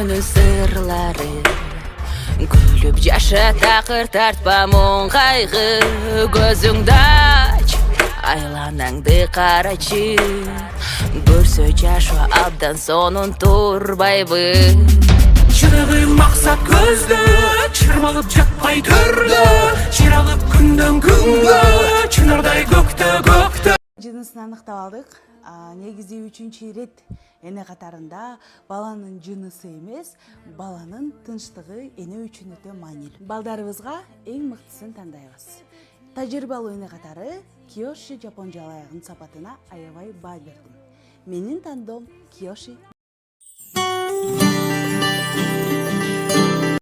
Gönül sırları Gülüp yaşa takır tartpa mon kaygı Gözüngde aç Aylanandı karaçı Görse yaşa abdan sonun turbaybı Çırığı maksat gözlü Çırmalıp жатпай türlü Çırağıp günden günge Çınarday gökte Жынысын аныктап алдык. Негизи 3-чү ирет эне катарында баланын жынысы эмес, баланын тынчтыгы эне үчүн өтө маанилүү. Балдарыбызга эң мыктысын тандайбыз. Тажрыйбалуу эне катары Киёши жапон жалайыгынын сапатына аябай баа бердим. Менин тандоом Киёши